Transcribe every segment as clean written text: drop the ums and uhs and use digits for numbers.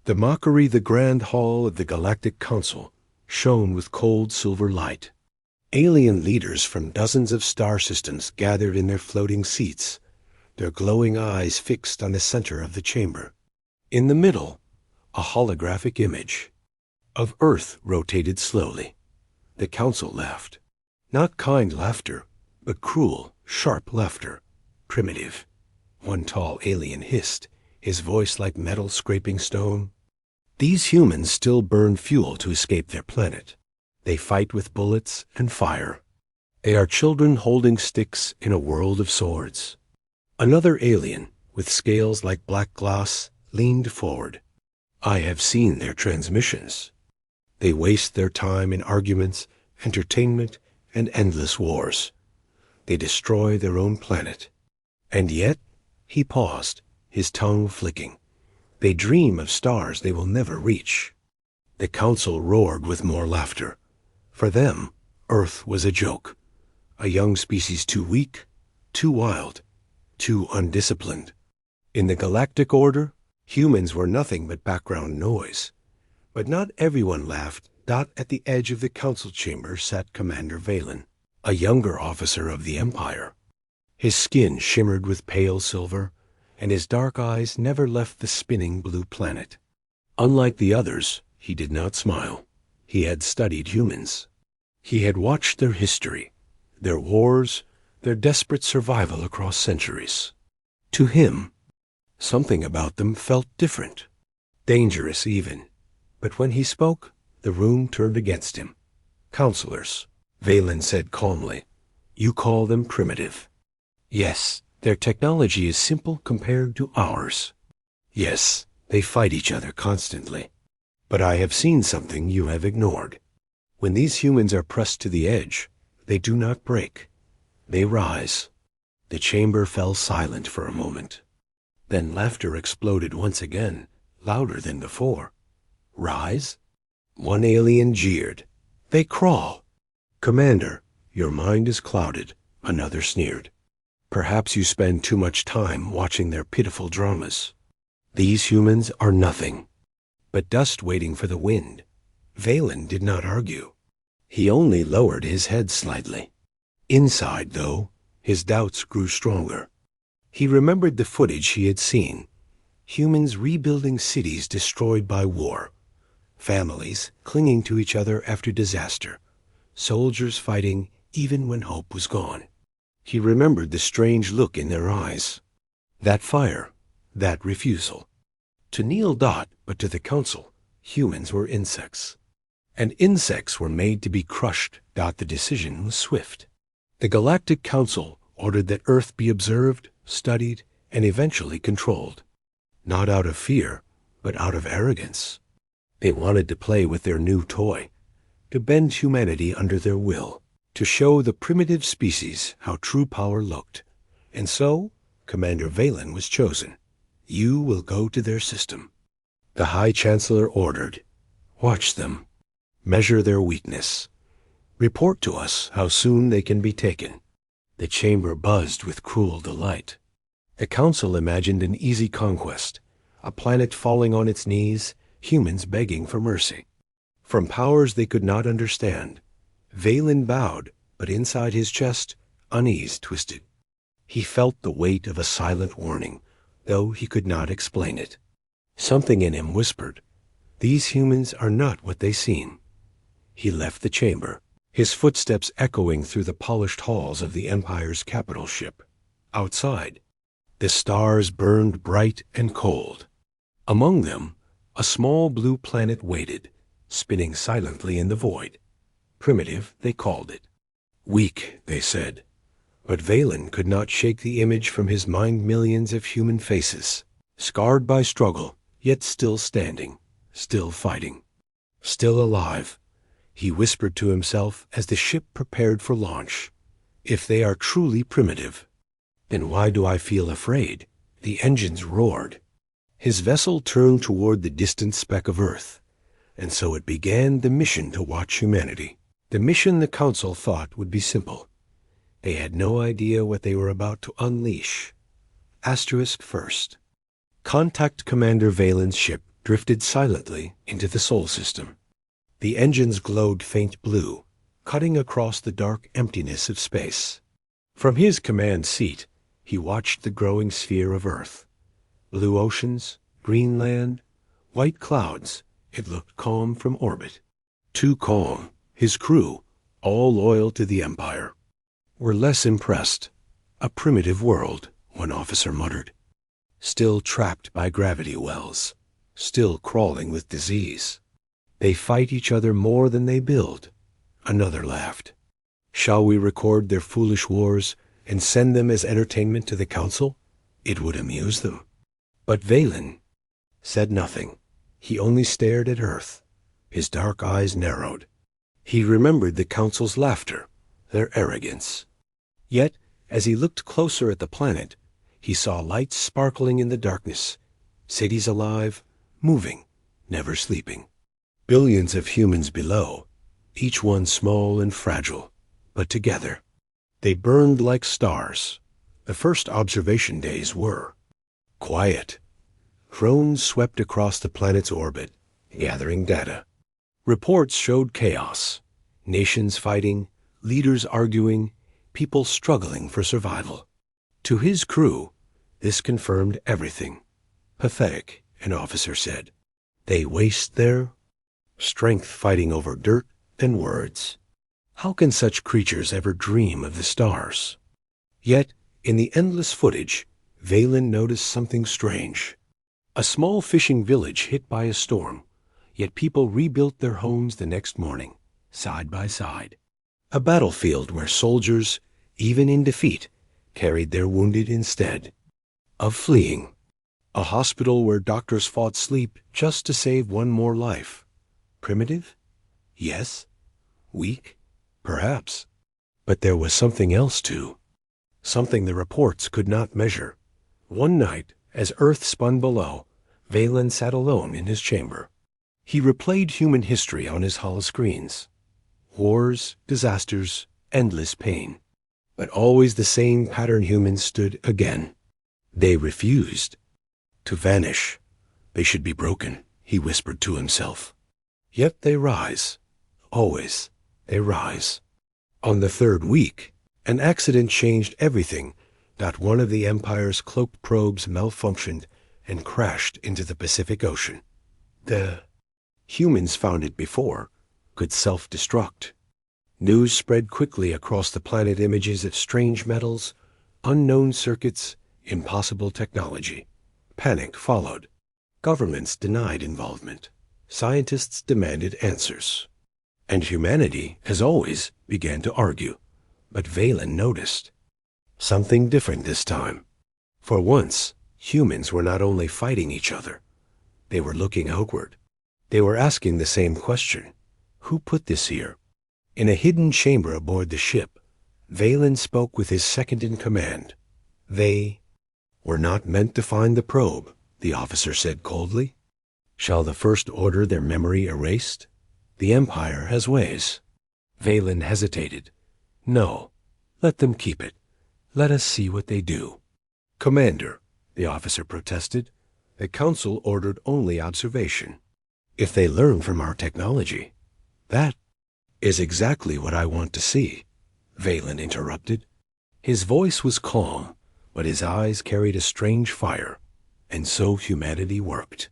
The mockery, the grand hall of the Galactic Council, shone with cold silver light. Alien leaders from dozens of star systems gathered in their floating seats, their glowing eyes fixed on the center of the chamber. In the middle, a holographic image of Earth rotated slowly. The council laughed. Not kind laughter, but cruel, sharp laughter. Primitive. One tall alien hissed, his voice like metal scraping stone. These humans still burn fuel to escape their planet. They fight with bullets and fire. They are children holding sticks in a world of swords. Another alien, with scales like black glass, leaned forward. I have seen their transmissions. They waste their time in arguments, entertainment, and endless wars. They destroy their own planet. And yet, he paused, his tongue flicking. They dream of stars they will never reach. The council roared with more laughter. For them, Earth was a joke. A young species too weak, too wild, too undisciplined. In the galactic order, humans were nothing but background noise. But not everyone laughed. At the edge of the council chamber sat Commander Valen, a younger officer of the Empire. His skin shimmered with pale silver, and his dark eyes never left the spinning blue planet. Unlike the others, he did not smile. He had studied humans. He had watched their history, their wars, their desperate survival across centuries. To him, something about them felt different, dangerous even. But when he spoke, the room turned against him. Counselors, Valen said calmly. You call them primitive. Yes, their technology is simple compared to ours. Yes, they fight each other constantly. But I have seen something you have ignored. When these humans are pressed to the edge, they do not break. They rise. The chamber fell silent for a moment. Then laughter exploded once again, louder than before. Rise? One alien jeered. They crawl. Commander, your mind is clouded, another sneered. Perhaps you spend too much time watching their pitiful dramas. These humans are nothing but dust waiting for the wind. Valen did not argue. He only lowered his head slightly. Inside, though, his doubts grew stronger. He remembered the footage he had seen. Humans rebuilding cities destroyed by war. Families clinging to each other after disaster. Soldiers fighting even when hope was gone. He remembered the strange look in their eyes. That fire, that refusal. To Neil Dot, but to the council, humans were insects. And insects were made to be crushed. The decision was swift. The Galactic Council ordered that Earth be observed, studied, and eventually controlled. Not out of fear, but out of arrogance. They wanted to play with their new toy, to bend humanity under their will, to show the primitive species how true power looked. And so, Commander Valen was chosen. You will go to their system. The High Chancellor ordered. Watch them. Measure their weakness. Report to us how soon they can be taken. The chamber buzzed with cruel delight. The council imagined an easy conquest, a planet falling on its knees, humans begging for mercy. From powers they could not understand, Valen bowed, but inside his chest, unease twisted. He felt the weight of a silent warning, though he could not explain it. Something in him whispered, these humans are not what they seem. He left the chamber, his footsteps echoing through the polished halls of the Empire's capital ship. Outside, the stars burned bright and cold. Among them, a small blue planet waited, spinning silently in the void. Primitive, they called it. Weak, they said. But Valen could not shake the image from his mind. Millions of human faces, scarred by struggle, yet still standing, still fighting, still alive. He whispered to himself as the ship prepared for launch. If they are truly primitive, then why do I feel afraid? The engines roared. His vessel turned toward the distant speck of Earth, and so it began the mission to watch humanity. The mission the Council thought would be simple. They had no idea what they were about to unleash. Asterisk first. Contact Commander Valen's ship drifted silently into the Sol system. The engines glowed faint blue, cutting across the dark emptiness of space. From his command seat, he watched the growing sphere of Earth. Blue oceans, green land, white clouds. It looked calm from orbit. Too calm. His crew, all loyal to the Empire, were less impressed. A primitive world, one officer muttered. Still trapped by gravity wells. Still crawling with disease. They fight each other more than they build. Another laughed. Shall we record their foolish wars and send them as entertainment to the Council? It would amuse them. But Valen said nothing. He only stared at Earth. His dark eyes narrowed. He remembered the Council's laughter, their arrogance. Yet, as he looked closer at the planet, he saw lights sparkling in the darkness, cities alive, moving, never sleeping. Billions of humans below, each one small and fragile, but together. They burned like stars. The first observation days were quiet. Drones swept across the planet's orbit, gathering data. Reports showed chaos. Nations fighting, leaders arguing, people struggling for survival. To his crew, this confirmed everything. Pathetic, an officer said. They waste their strength fighting over dirt and words. How can such creatures ever dream of the stars? Yet, in the endless footage, Valen noticed something strange. A small fishing village hit by a storm, yet people rebuilt their homes the next morning, side by side. A battlefield where soldiers, even in defeat, carried their wounded instead of fleeing. A hospital where doctors fought sleep just to save one more life. Primitive? Yes. Weak? Perhaps. But there was something else too. Something the reports could not measure. One night, as Earth spun below, Valen sat alone in his chamber. He replayed human history on his holoscreens. Wars, disasters, endless pain. But always the same pattern humans stood again. They refused to vanish. They should be broken, he whispered to himself. Yet they rise. Always, they rise. On the third week, an accident changed everything. One of the Empire's cloaked probes malfunctioned and crashed into the Pacific Ocean. The humans found it before could self-destruct. News spread quickly across the planet, images of strange metals, unknown circuits, impossible technology. Panic followed. Governments denied involvement. Scientists demanded answers. And humanity, as always, began to argue. But Valen noticed something different this time. For once, humans were not only fighting each other, they were looking outward. They were asking the same question. Who put this here? In a hidden chamber aboard the ship, Valen spoke with his second-in-command. They were not meant to find the probe, the officer said coldly. Shall the First Order their memory erased? The Empire has ways. Valen hesitated. No, let them keep it. Let us see what they do. Commander, the officer protested, the Council ordered only observation. If they learn from our technology, that is exactly what I want to see, Valen interrupted. His voice was calm, but his eyes carried a strange fire, and so humanity worked.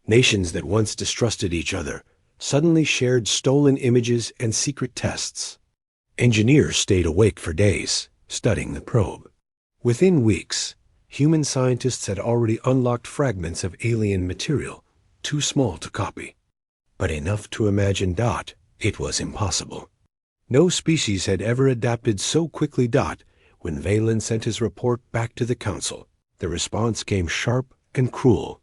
Nations that once distrusted each other suddenly shared stolen images and secret tests. Engineers stayed awake for days, studying the probe. Within weeks, human scientists had already unlocked fragments of alien material, too small to copy. But enough to imagine it was impossible. No species had ever adapted so quickly. When Valen sent his report back to the Council, the response came sharp and cruel.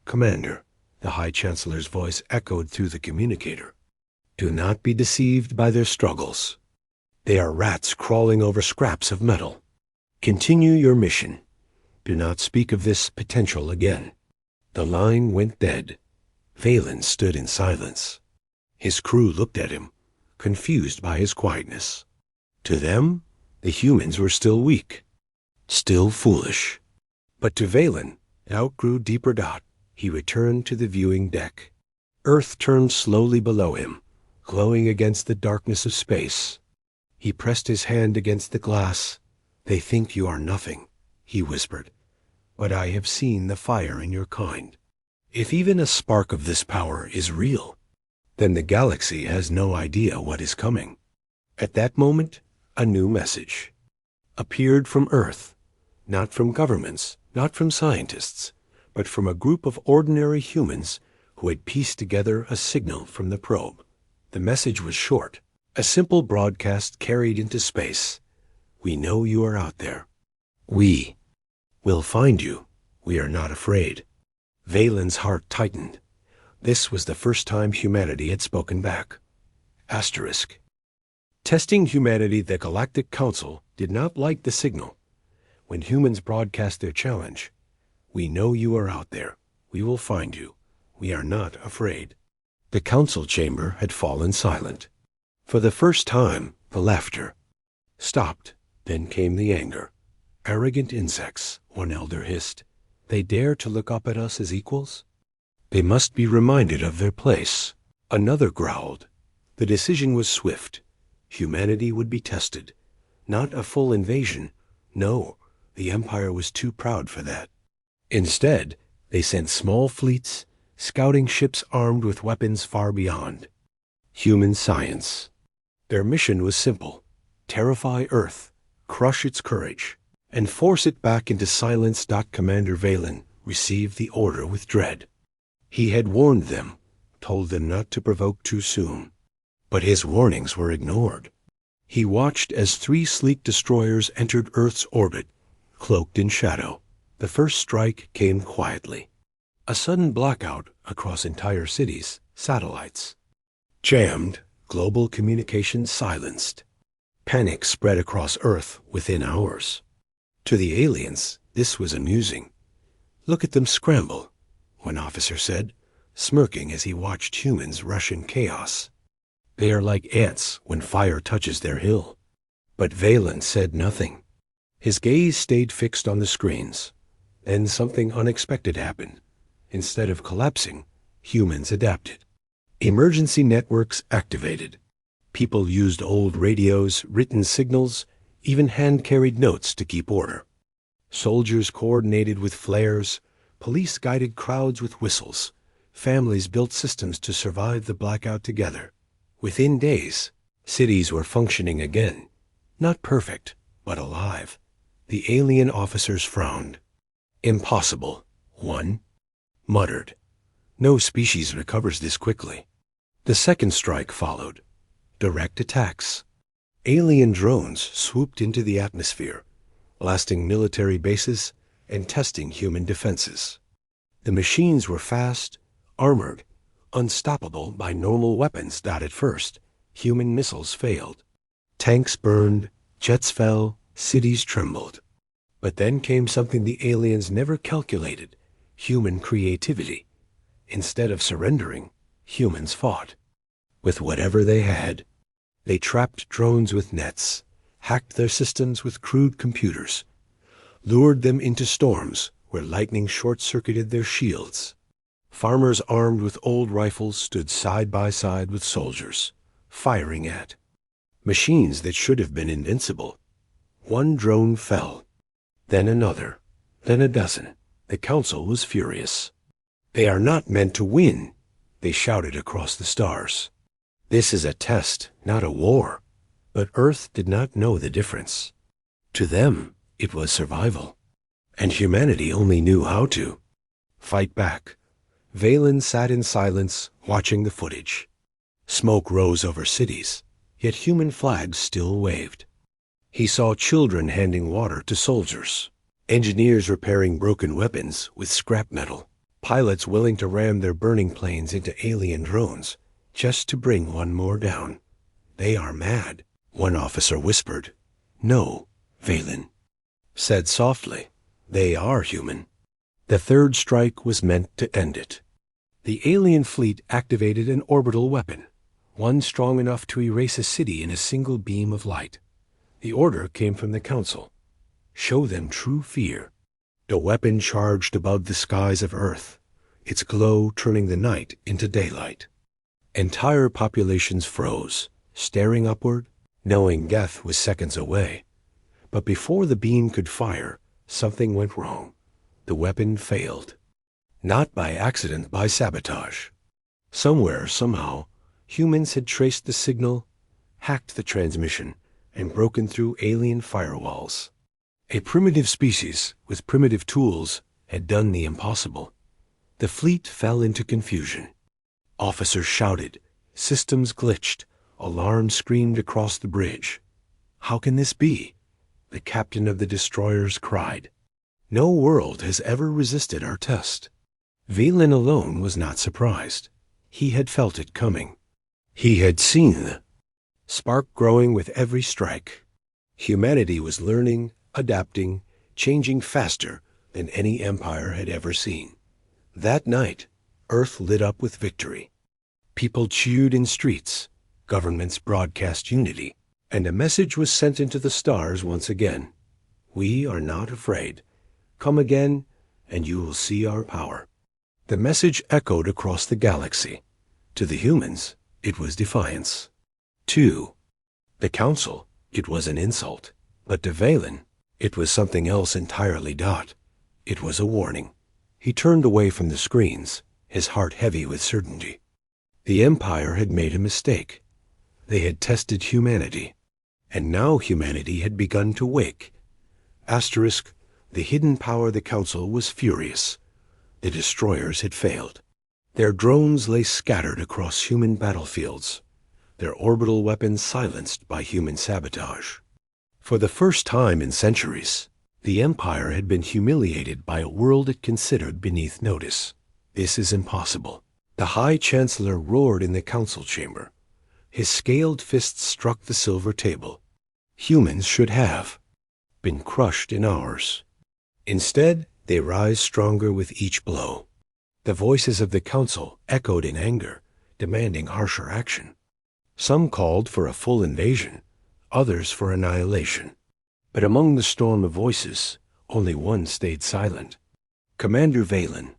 Commander, the High Chancellor's voice echoed through the communicator. Do not be deceived by their struggles. They are rats crawling over scraps of metal. Continue your mission. Do not speak of this potential again. The line went dead. Valen stood in silence. His crew looked at him, confused by his quietness. To them, the humans were still weak, still foolish. But to Valen, it outgrew deeper. He returned to the viewing deck. Earth turned slowly below him, glowing against the darkness of space. He pressed his hand against the glass. "They think you are nothing," he whispered, "but I have seen the fire in your kind. If even a spark of this power is real, then the galaxy has no idea what is coming." At that moment, a new message appeared from Earth, not from governments, not from scientists, but from a group of ordinary humans who had pieced together a signal from the probe. The message was short, a simple broadcast carried into space. "We know you are out there. We will find you. We are not afraid." Valen's heart tightened. This was the first time humanity had spoken back. Asterisk. Testing humanity, the Galactic Council did not like the signal. When humans broadcast their challenge, "We know you are out there. We will find you. We are not afraid." The council chamber had fallen silent. For the first time, the laughter stopped. Then came the anger. "Arrogant insects," one elder hissed. "They dare to look up at us as equals? They must be reminded of their place." Another growled. The decision was swift. Humanity would be tested. Not a full invasion. No, the Empire was too proud for that. Instead, they sent small fleets, scouting ships armed with weapons far beyond human science. Their mission was simple: terrify Earth, crush its courage, and force it back into silence. Commander Valen received the order with dread. He had warned them, told them not to provoke too soon. But his warnings were ignored. He watched as 3 sleek destroyers entered Earth's orbit, cloaked in shadow. The first strike came quietly. A sudden blackout across entire cities, satellites jammed, global communications silenced. Panic spread across Earth within hours. To the aliens, this was amusing. "Look at them scramble," one officer said, smirking as he watched humans rush in chaos. "They are like ants when fire touches their hill." But Valen said nothing. His gaze stayed fixed on the screens. Then something unexpected happened. Instead of collapsing, humans adapted. Emergency networks activated. People used old radios, written signals, even hand-carried notes to keep order. Soldiers coordinated with flares. Police guided crowds with whistles. Families built systems to survive the blackout together. Within days, cities were functioning again. Not perfect, but alive. The alien officers frowned. "Impossible," one muttered. "No species recovers this quickly." The second strike followed. Direct attacks. Alien drones swooped into the atmosphere, blasting military bases and testing human defenses. The machines were fast, armored, unstoppable by normal weapons. At first, human missiles failed. Tanks burned, jets fell, cities trembled. But then came something the aliens never calculated: human creativity. Instead of surrendering, humans fought. With whatever they had. They trapped drones with nets, hacked their systems with crude computers, lured them into storms where lightning short-circuited their shields. Farmers armed with old rifles stood side by side with soldiers, firing at machines that should have been invincible. One drone fell, then another, then a dozen. The council was furious. "They are not meant to win," they shouted across the stars. "This is a test, not a war." But Earth did not know the difference. To them, it was survival. And humanity only knew how to fight back. Valen sat in silence, watching the footage. Smoke rose over cities, yet human flags still waved. He saw children handing water to soldiers, engineers repairing broken weapons with scrap metal, pilots willing to ram their burning planes into alien drones just to bring one more down. "They are mad," one officer whispered. "No," Valen said softly. "They are human." The third strike was meant to end it. The alien fleet activated an orbital weapon, one strong enough to erase a city in a single beam of light. The order came from the council: show them true fear. The weapon charged above the skies of Earth, its glow turning the night into daylight. Entire populations froze, staring upward, knowing death was seconds away. But before the beam could fire, something went wrong. The weapon failed. Not by accident, by sabotage. Somewhere, somehow, humans had traced the signal, hacked the transmission, and broken through alien firewalls. A primitive species with primitive tools had done the impossible. The fleet fell into confusion. Officers shouted, systems glitched, alarms screamed across the bridge. How can this be? The captain of the destroyers cried. No world has ever resisted our test. Valen alone was not surprised. He had felt it coming. He had seen the spark growing with every strike. Humanity was learning, adapting, changing faster than any empire had ever seen. That night, Earth lit up with victory. People cheered in streets, governments broadcast unity, and a message was sent into the stars once again. We are not afraid. Come again, and you will see our power. The message echoed across the galaxy. To the humans, it was defiance. To the Council, it was an insult. But to Valen, it was something else entirely. It was a warning. He turned away from the screens, his heart heavy with certainty. The Empire had made a mistake. They had tested humanity, and now humanity had begun to wake. Asterisk, the hidden power of the Council was furious. The destroyers had failed. Their drones lay scattered across human battlefields, their orbital weapons silenced by human sabotage. For the first time in centuries, the Empire had been humiliated by a world it considered beneath notice. This is impossible. The High Chancellor roared in the council chamber. His scaled fists struck the silver table. Humans should have been crushed in ours. Instead, they rise stronger with each blow. The voices of the council echoed in anger, demanding harsher action. Some called for a full invasion, others for annihilation. But among the storm of voices, only one stayed silent. Commander Valen.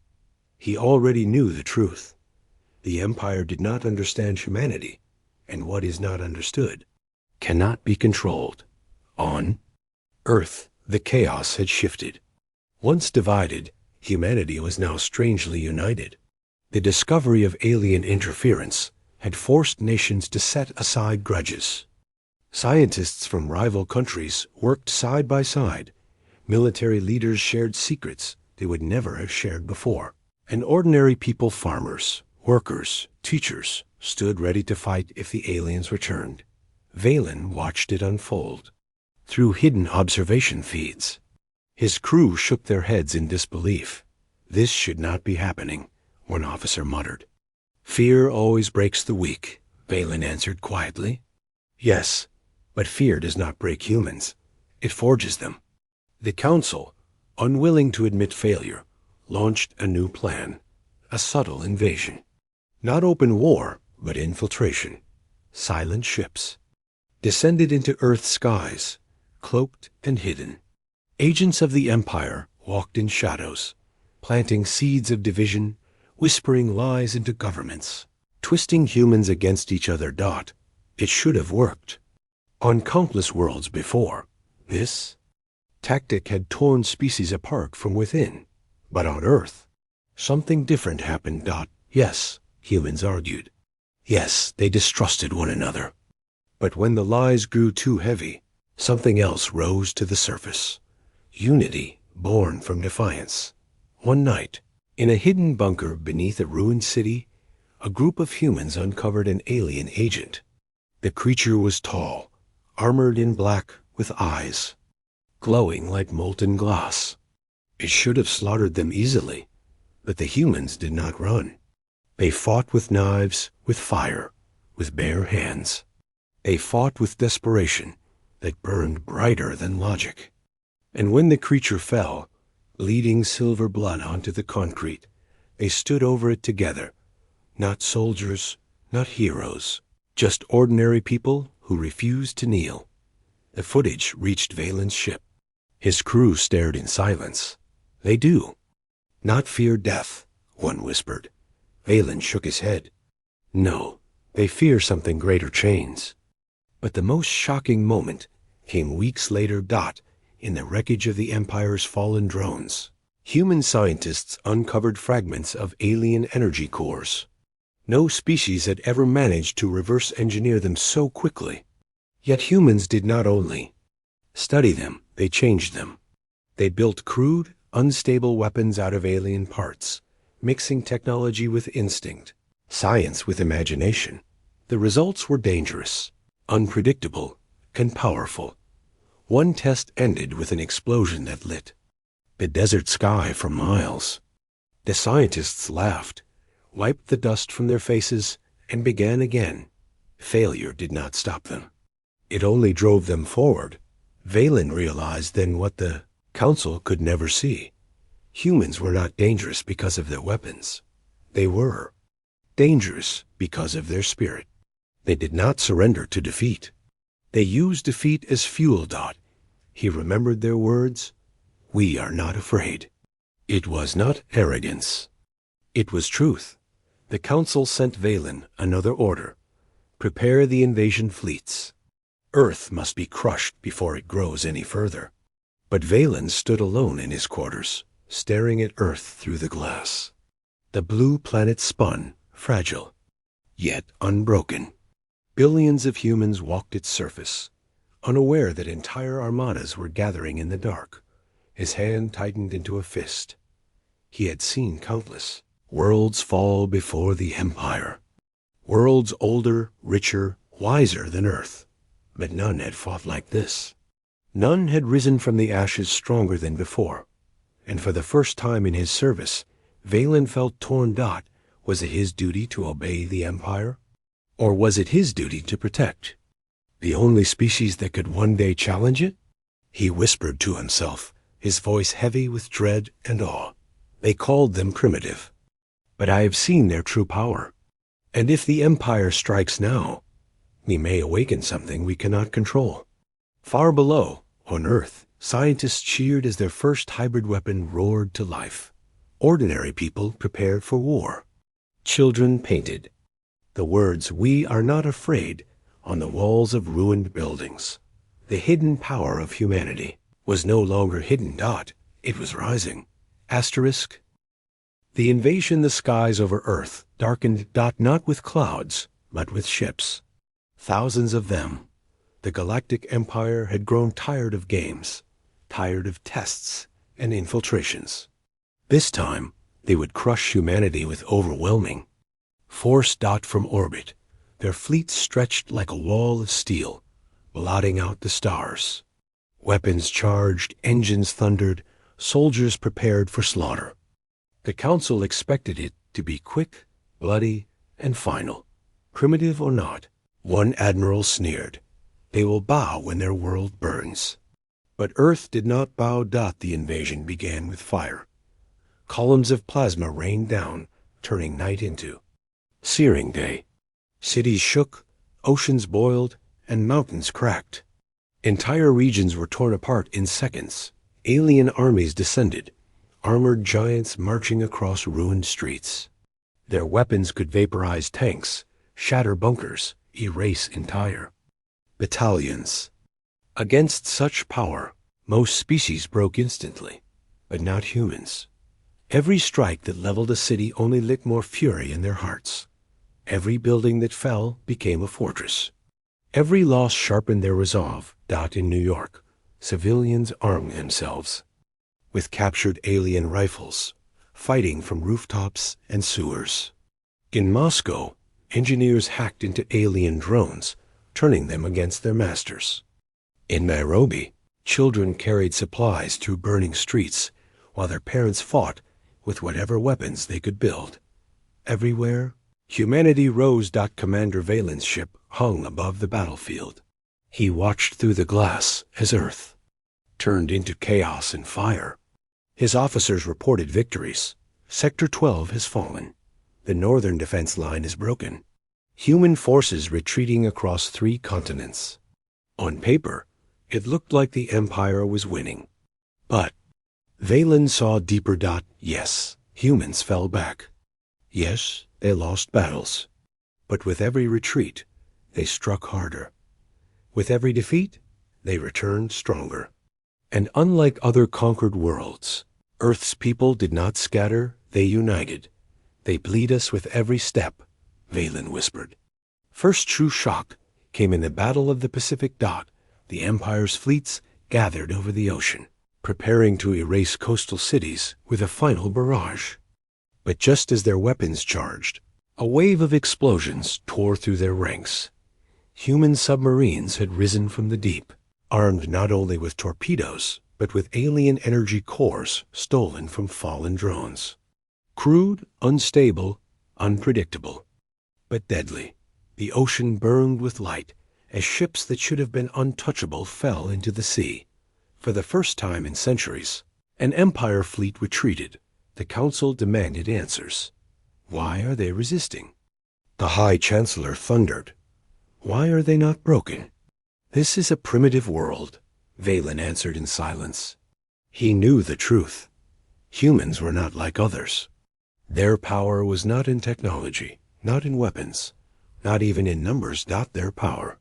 He already knew the truth. The Empire did not understand humanity, and what is not understood cannot be controlled. On Earth, the chaos had shifted. Once divided, humanity was now strangely united. The discovery of alien interference had forced nations to set aside grudges. Scientists from rival countries worked side by side. Military leaders shared secrets they would never have shared before. And ordinary people, farmers, workers, teachers, stood ready to fight if the aliens returned. Valen watched it unfold through hidden observation feeds. His crew shook their heads in disbelief. This should not be happening, one officer muttered. Fear always breaks the weak, Valen answered quietly. Yes, but fear does not break humans. It forges them. The Council, unwilling to admit failure, launched a new plan, a subtle invasion. Not open war, but infiltration. Silent ships descended into Earth's skies, cloaked and hidden. Agents of the Empire walked in shadows, planting seeds of division, whispering lies into governments, twisting humans against each other. It should have worked. On countless worlds before, this tactic had torn species apart from within. But on Earth, something different happened. Yes, humans argued. Yes, they distrusted one another. But when the lies grew too heavy, something else rose to the surface. Unity born from defiance. One night, in a hidden bunker beneath a ruined city, a group of humans uncovered an alien agent. The creature was tall, armored in black with eyes, glowing like molten glass. It should have slaughtered them easily, but the humans did not run. They fought with knives, with fire, with bare hands. They fought with desperation that burned brighter than logic. And when the creature fell, bleeding silver blood onto the concrete, they stood over it together. Not soldiers, not heroes, just ordinary people who refused to kneel. The footage reached Valen's ship. His crew stared in silence. They do not fear death, one whispered. Valen shook his head. No, they fear something greater chains. But the most shocking moment came weeks later. In the wreckage of the Empire's fallen drones, human scientists uncovered fragments of alien energy cores. No species had ever managed to reverse engineer them so quickly. Yet humans did not only study them, they changed them. They built crude, unstable weapons out of alien parts, mixing technology with instinct, science with imagination. The results were dangerous, unpredictable, and powerful. One test ended with an explosion that lit the desert sky for miles. The scientists laughed, wiped the dust from their faces, and began again. Failure did not stop them. It only drove them forward. Valen realized then what the Council could never see. Humans were not dangerous because of their weapons. They were dangerous because of their spirit. They did not surrender to defeat. They used defeat as fuel. He remembered their words. We are not afraid. It was not arrogance. It was truth. The Council sent Valen another order. Prepare the invasion fleets. Earth must be crushed before it grows any further. But Valen stood alone in his quarters, staring at Earth through the glass. The blue planet spun, fragile, yet unbroken. Billions of humans walked its surface, unaware that entire armadas were gathering in the dark. His hand tightened into a fist. He had seen countless worlds fall before the Empire. Worlds older, richer, wiser than Earth. But none had fought like this. None had risen from the ashes stronger than before. And for the first time in his service, Valen felt torn. Was it his duty to obey the Empire? Or was it his duty to protect the only species that could one day challenge it? He whispered to himself, his voice heavy with dread and awe. They called them primitive. But I have seen their true power. And if the Empire strikes now, we may awaken something we cannot control. Far below, on Earth, scientists cheered as their first hybrid weapon roared to life. Ordinary people prepared for war. Children painted the words, "We are not afraid," on the walls of ruined buildings. The hidden power of humanity was no longer hidden. It was rising. Asterisk. The invasion. The skies over Earth darkened. Not with clouds, but with ships. Thousands of them. The Galactic Empire had grown tired of games, tired of tests and infiltrations. This time, they would crush humanity with overwhelming force. From orbit, their fleets stretched like a wall of steel, blotting out the stars. Weapons charged, engines thundered, soldiers prepared for slaughter. The Council expected it to be quick, bloody, and final. Primitive or not, one admiral sneered, "They will bow when their world burns." But Earth did not bow. The invasion began with fire. Columns of plasma rained down, turning night into searing day. Cities shook, oceans boiled, and mountains cracked. Entire regions were torn apart in seconds. Alien armies descended, armored giants marching across ruined streets. Their weapons could vaporize tanks, shatter bunkers, erase entire battalions. Against such power, most species broke instantly, but not humans. Every strike that leveled a city only lit more fury in their hearts. Every building that fell became a fortress. Every loss sharpened their resolve. In New York, civilians armed themselves with captured alien rifles, fighting from rooftops and sewers. In Moscow, engineers hacked into alien drones, turning them against their masters. In Nairobi, children carried supplies through burning streets, while their parents fought with whatever weapons they could build. Everywhere, humanity rose. Commander Valen's ship hung above the battlefield. He watched through the glass as Earth turned into chaos and fire. His officers reported victories. Sector 12 has fallen. The northern defense line is broken. Human forces retreating across 3 continents. On paper, it looked like the Empire was winning. But Valen saw deeper. Yes, humans fell back. Yes, they lost battles, but with every retreat, they struck harder. With every defeat, they returned stronger. And unlike other conquered worlds, Earth's people did not scatter, they united. They bleed us with every step, Valen whispered. First true shock came in the Battle of the Pacific. The Empire's fleets gathered over the ocean, preparing to erase coastal cities with a final barrage. But just as their weapons charged, a wave of explosions tore through their ranks. Human submarines had risen from the deep, armed not only with torpedoes, but with alien energy cores stolen from fallen drones. Crude, unstable, unpredictable, but deadly. The ocean burned with light as ships that should have been untouchable fell into the sea. For the first time in centuries, an Empire fleet retreated. The Council demanded answers. Why are they resisting? The High Chancellor thundered. Why are they not broken? This is a primitive world, Valen answered in silence. He knew the truth. Humans were not like others. Their power was not in technology, not in weapons, not even in numbers. Their power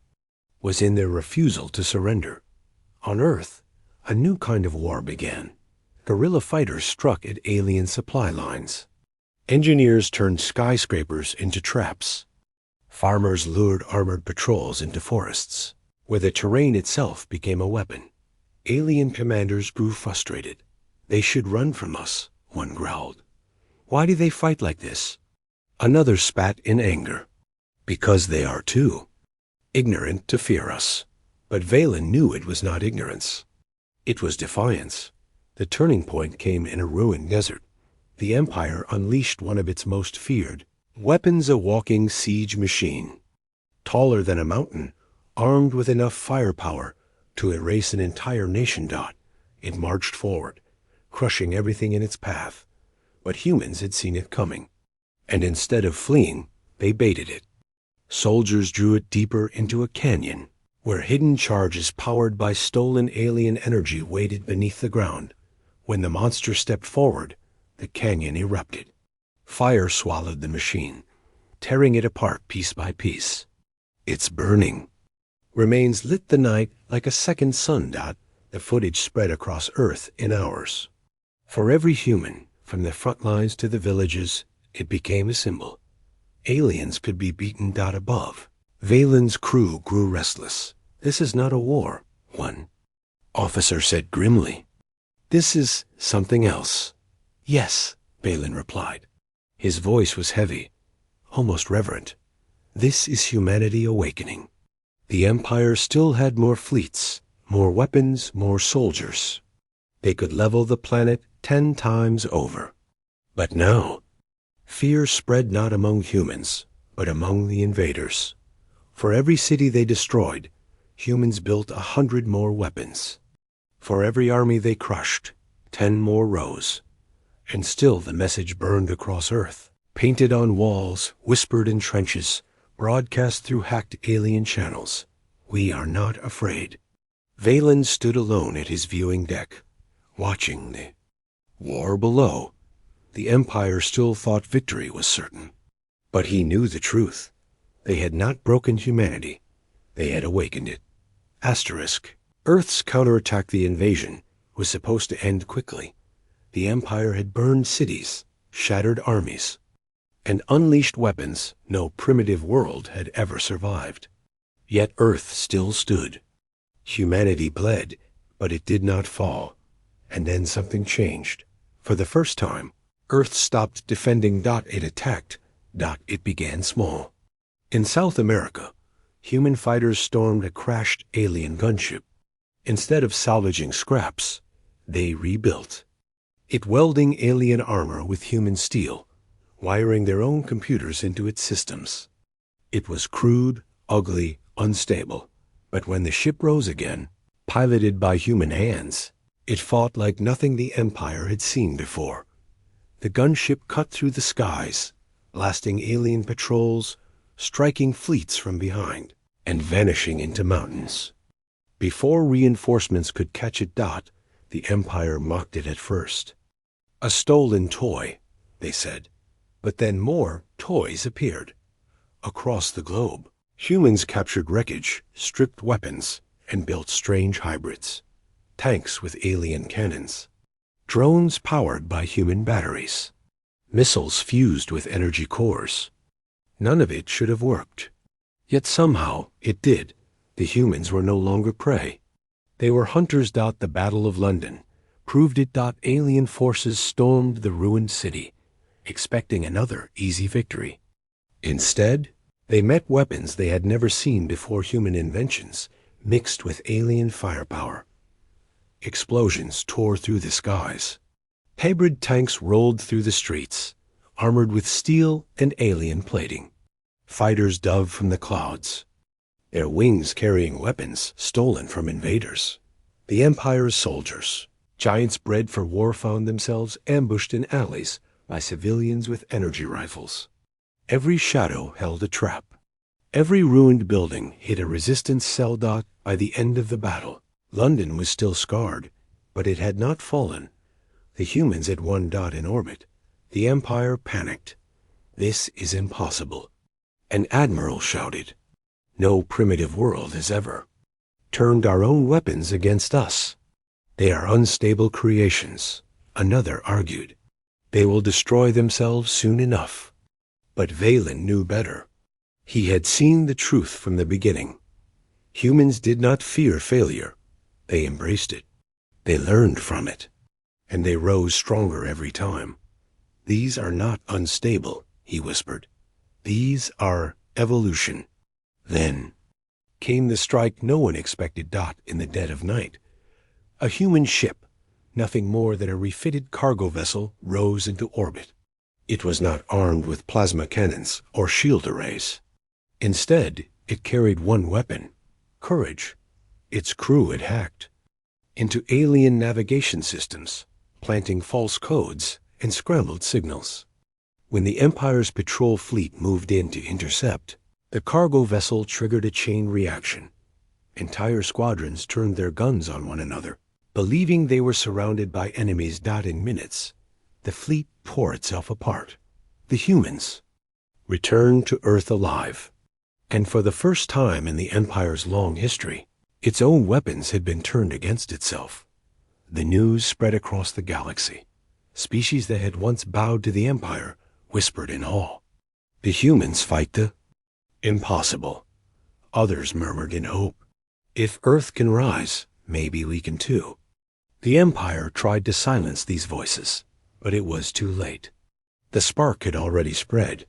was in their refusal to surrender. On Earth, a new kind of war began. Guerrilla fighters struck at alien supply lines. Engineers turned skyscrapers into traps. Farmers lured armored patrols into forests, where the terrain itself became a weapon. Alien commanders grew frustrated. They should run from us, one growled. Why do they fight like this? Another spat in anger. Because they are too ignorant to fear us. But Valen knew it was not ignorance. It was defiance. The turning point came in a ruined desert. The Empire unleashed one of its most feared weapons, a walking siege machine. Taller than a mountain, armed with enough firepower to erase an entire nation. It marched forward, crushing everything in its path. But humans had seen it coming, and instead of fleeing, they baited it. Soldiers drew it deeper into a canyon, where hidden charges powered by stolen alien energy waited beneath the ground. When the monster stepped forward, the canyon erupted. Fire swallowed the machine, tearing it apart piece by piece. It's burning. Remains lit the night like a second sun. The footage spread across Earth in hours. For every human, from the front lines to the villages, it became a symbol. Aliens could be beaten. Above. Valen's crew grew restless. This is not a war, one officer said grimly. This is something else. Yes, Valen replied. His voice was heavy, almost reverent. This is humanity awakening. The Empire still had more fleets, more weapons, more soldiers. They could level the planet 10 times over. But no. Fear spread not among humans, but among the invaders. For every city they destroyed, humans built 100 more weapons. For every army they crushed, 10 more rose. And still the message burned across Earth, painted on walls, whispered in trenches, broadcast through hacked alien channels. We are not afraid. Valen stood alone at his viewing deck, watching the war below. The Empire still thought victory was certain. But he knew the truth. They had not broken humanity. They had awakened it. Asterisk. Earth's counterattack, the invasion, was supposed to end quickly. The Empire had burned cities, shattered armies, and unleashed weapons no primitive world had ever survived. Yet Earth still stood. Humanity bled, but it did not fall. And then something changed. For the first time, Earth stopped defending. It attacked. It began small. In South America, human fighters stormed a crashed alien gunship. Instead of salvaging scraps, they rebuilt it, welding alien armor with human steel, wiring their own computers into its systems. It was crude, ugly, unstable, but when the ship rose again, piloted by human hands, it fought like nothing the Empire had seen before. The gunship cut through the skies, blasting alien patrols, striking fleets from behind, and vanishing into mountains. Before reinforcements could catch it. The Empire mocked it at first. A stolen toy, they said. But then more toys appeared. Across the globe, humans captured wreckage, stripped weapons, and built strange hybrids. Tanks with alien cannons. Drones powered by human batteries. Missiles fused with energy cores. None of it should have worked. Yet somehow it did. The humans were no longer prey. They were hunters. The Battle of London proved it. Alien forces stormed the ruined city, expecting another easy victory. Instead, they met weapons they had never seen before, human inventions mixed with alien firepower. Explosions tore through the skies. Hybrid tanks rolled through the streets, armored with steel and alien plating. Fighters dove from the clouds, their wings carrying weapons stolen from invaders. The Empire's soldiers, giants bred for war, found themselves ambushed in alleys by civilians with energy rifles. Every shadow held a trap. Every ruined building hid a resistance cell. By the end of the battle, London was still scarred, but it had not fallen. The humans had won. In orbit, the Empire panicked. "This is impossible." An admiral shouted, "No primitive world has ever turned our own weapons against us. They are unstable creations," another argued. "They will destroy themselves soon enough." But Valen knew better. He had seen the truth from the beginning. Humans did not fear failure. They embraced it. They learned from it. And they rose stronger every time. "These are not unstable," he whispered. "These are evolution." Then came the strike no one expected. In the dead of night, a human ship, nothing more than a refitted cargo vessel, rose into orbit. It was not armed with plasma cannons or shield arrays. Instead, it carried one weapon: courage. Its crew had hacked into alien navigation systems, planting false codes and scrambled signals. When the Empire's patrol fleet moved in to intercept, the cargo vessel triggered a chain reaction. Entire squadrons turned their guns on one another, believing they were surrounded by enemies. In minutes, the fleet tore itself apart. The humans returned to Earth alive. And for the first time in the Empire's long history, its own weapons had been turned against itself. The news spread across the galaxy. Species that had once bowed to the Empire whispered in awe, "The humans fight the impossible." Others murmured in hope, "If Earth can rise, maybe we can too." The Empire tried to silence these voices, but it was too late. The spark had already spread.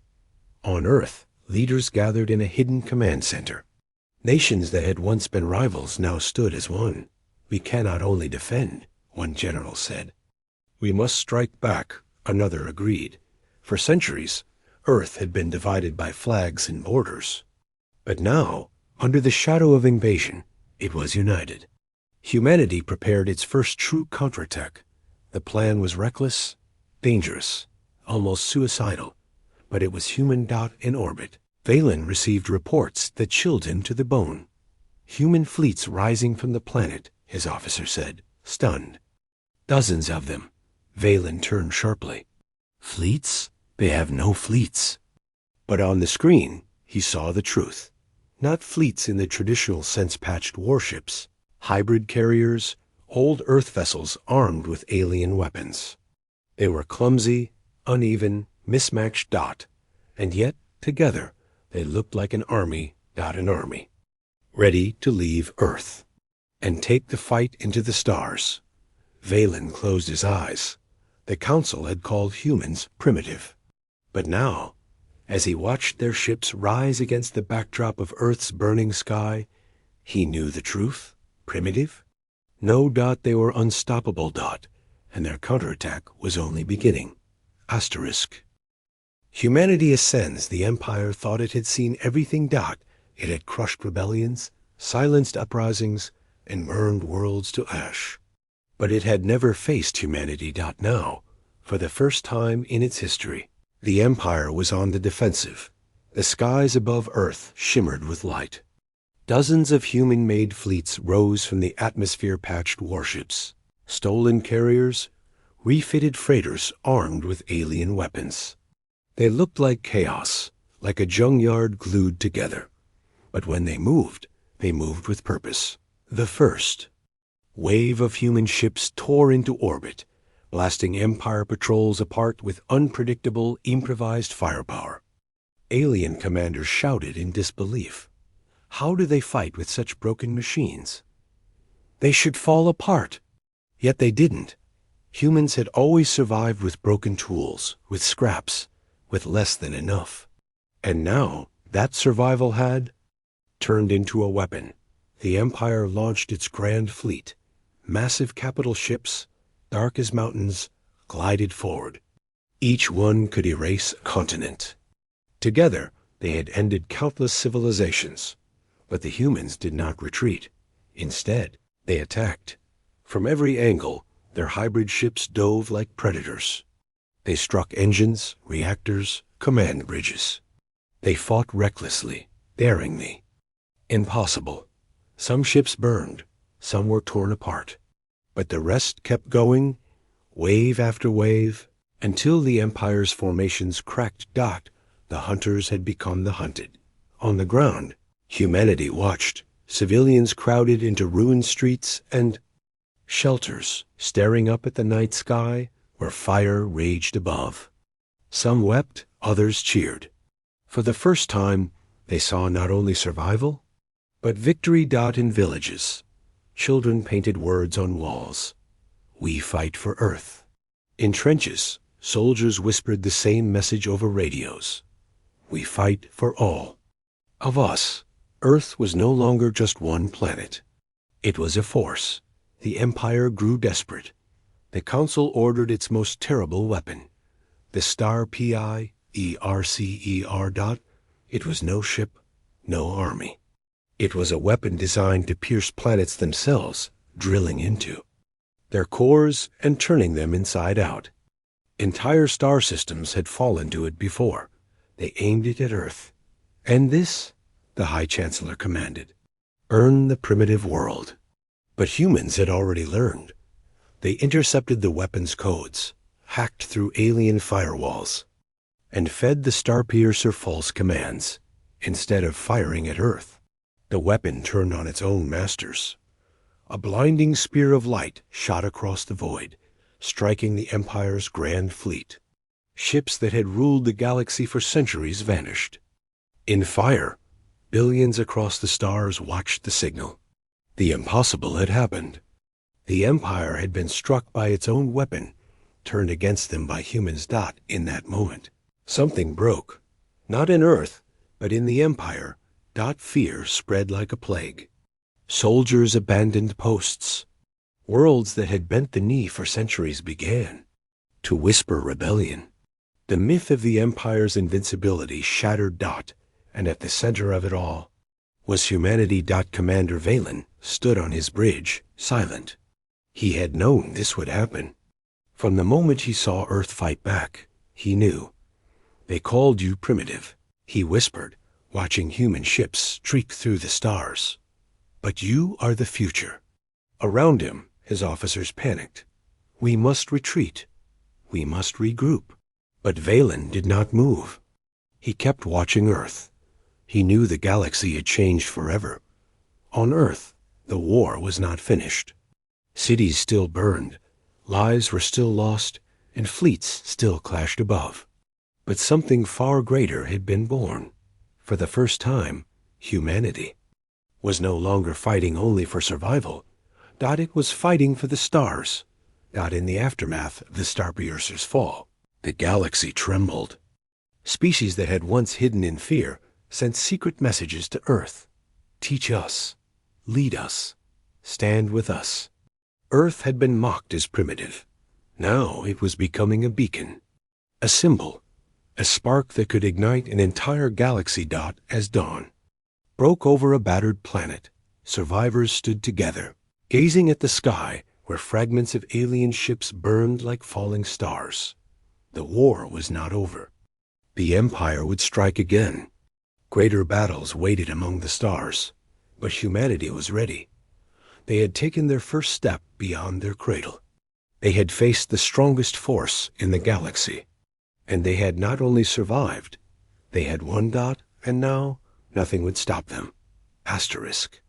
On Earth, leaders gathered in a hidden command center. Nations that had once been rivals now stood as one. "We cannot only defend," one general said. "We must strike back," another agreed. For centuries, Earth had been divided by flags and borders. But now, under the shadow of invasion, it was united. Humanity prepared its first true counterattack. The plan was reckless, dangerous, almost suicidal, but it was human. In orbit, Valen received reports that chilled him to the bone. "Human fleets rising from the planet," his officer said, stunned. "Dozens of them." Valen turned sharply. "Fleets? They have no fleets." But on the screen, he saw the truth. Not fleets in the traditional sense, patched warships, hybrid carriers, old Earth vessels armed with alien weapons. They were clumsy, uneven, mismatched. And yet, together, they looked like an army. An army, ready to leave Earth and take the fight into the stars. Valen closed his eyes. The Council had called humans primitive. But now, as he watched their ships rise against the backdrop of Earth's burning sky, he knew the truth. Primitive? No. They were unstoppable. And their counterattack was only beginning. Asterisk. Humanity ascends. The Empire thought it had seen everything. It had crushed rebellions, silenced uprisings, and burned worlds to ash. But it had never faced humanity. Now, for the first time in its history, the Empire was on the defensive. The skies above Earth shimmered with light. Dozens of human-made fleets rose from the atmosphere-patched warships. Stolen carriers, refitted freighters armed with alien weapons. They looked like chaos, like a junkyard glued together. But when they moved with purpose. The first wave of human ships tore into orbit, blasting Empire patrols apart with unpredictable, improvised firepower. Alien commanders shouted in disbelief. How do they fight with such broken machines? They should fall apart. Yet they didn't. Humans had always survived with broken tools, with scraps, with less than enough. And now, that survival had turned into a weapon. The Empire launched its grand fleet. Massive capital ships, dark as mountains, glided forward. Each one could erase a continent. Together, they had ended countless civilizations. But the humans did not retreat. Instead, they attacked. From every angle, their hybrid ships dove like predators. They struck engines, reactors, command bridges. They fought recklessly, daringly. Impossible. Some ships burned, some were torn apart. But the rest kept going, wave after wave, until the Empire's formations cracked. The hunters had become the hunted. On the ground, humanity watched, civilians crowded into ruined streets and shelters, staring up at the night sky where fire raged above. Some wept, others cheered. For the first time, they saw not only survival, but victory. In villages, children painted words on walls. We fight for Earth. In trenches, soldiers whispered the same message over radios. We fight for all. Of us, Earth was no longer just one planet. It was a force. The Empire grew desperate. The Council ordered its most terrible weapon, the Star PIERCER. It was no ship, no army. It was a weapon designed to pierce planets themselves, drilling into their cores and turning them inside out. Entire star systems had fallen to it before. They aimed it at Earth. And this, the High Chancellor commanded, earn the primitive world. But humans had already learned. They intercepted the weapon's codes, hacked through alien firewalls, and fed the Starpiercer false commands. Instead of firing at Earth, the weapon turned on its own masters. A blinding spear of light shot across the void, striking the Empire's grand fleet. Ships that had ruled the galaxy for centuries vanished. In fire, billions across the stars watched the signal. The impossible had happened. The Empire had been struck by its own weapon, turned against them by humans. In that moment, something broke. Not in Earth, but in the Empire. Fear spread like a plague. Soldiers abandoned posts. Worlds that had bent the knee for centuries began to whisper rebellion. The myth of the Empire's invincibility shattered. And at the center of it all was humanity. Commander Valen stood on his bridge, silent. He had known this would happen. From the moment he saw Earth fight back, he knew. They called you primitive, he whispered, watching human ships streak through the stars. But you are the future. Around him, his officers panicked. We must retreat. We must regroup. But Valen did not move. He kept watching Earth. He knew the galaxy had changed forever. On Earth, the war was not finished. Cities still burned, lives were still lost, and fleets still clashed above. But something far greater had been born. For the first time, humanity was no longer fighting only for survival. It was fighting for the stars. In the aftermath of the Starpiercer's fall, the galaxy trembled. Species that had once hidden in fear sent secret messages to Earth. Teach us. Lead us. Stand with us. Earth had been mocked as primitive. Now it was becoming a beacon, a symbol, a spark that could ignite an entire galaxy. As dawn broke over a battered planet, survivors stood together, gazing at the sky where fragments of alien ships burned like falling stars. The war was not over. The Empire would strike again. Greater battles waited among the stars, but humanity was ready. They had taken their first step beyond their cradle. They had faced the strongest force in the galaxy. And they had not only survived, they had won, Dot, and now nothing would stop them. Asterisk.